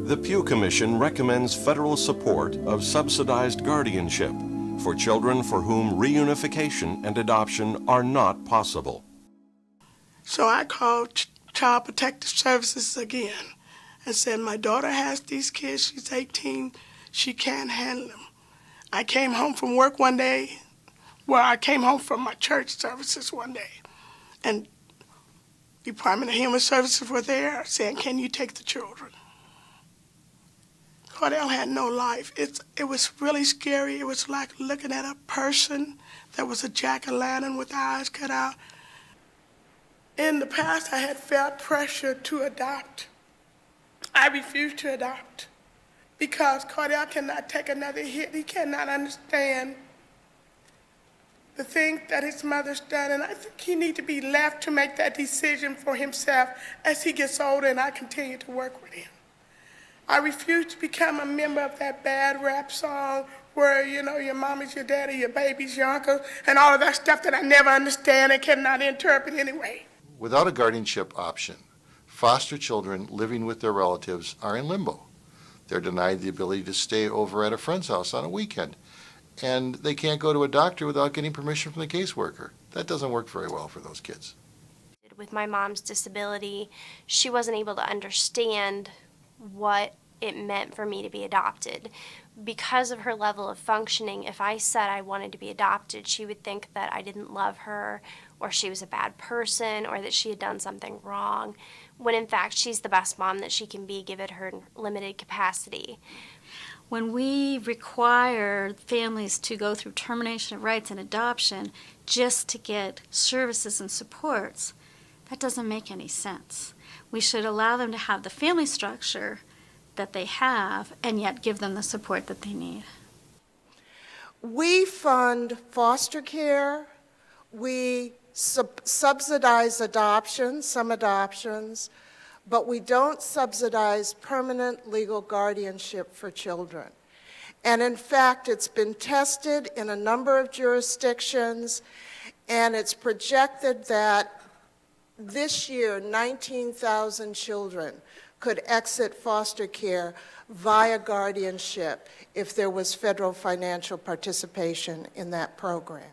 The Pew Commission recommends federal support of subsidized guardianship for children for whom reunification and adoption are not possible. So I called Child Protective Services again and said, my daughter has these kids, she's 18, she can't handle them. I came home from work one day, I came home from my church services one day, and Department of Human Services were there saying, can you take the children? Cordell had no life. It was really scary. It was like looking at a person that was a jack-o'-lantern with eyes cut out. In the past, I had felt pressure to adopt. I refused to adopt because Cordell cannot take another hit. He cannot understand the things that his mother's done, and I think he needs to be left to make that decision for himself as he gets older and I continue to work with him. I refuse to become a member of that bad rap song where, you know, your mommy's your daddy, your baby's your uncle, and all of that stuff that I never understand and cannot interpret anyway. Without a guardianship option, foster children living with their relatives are in limbo. They're denied the ability to stay over at a friend's house on a weekend, and they can't go to a doctor without getting permission from the caseworker. That doesn't work very well for those kids. With my mom's disability, she wasn't able to understand what it meant for me to be adopted. Because of her level of functioning, if I said I wanted to be adopted, she would think that I didn't love her, or she was a bad person, or that she had done something wrong, when in fact she's the best mom that she can be given her limited capacity. When we require families to go through termination of rights and adoption just to get services and supports, that doesn't make any sense. We should allow them to have the family structure that they have and yet give them the support that they need. We fund foster care. We subsidize adoptions, some adoptions, but we don't subsidize permanent legal guardianship for children. And in fact, it's been tested in a number of jurisdictions, and it's projected that this year 19,000 children could exit foster care via guardianship if there was federal financial participation in that program.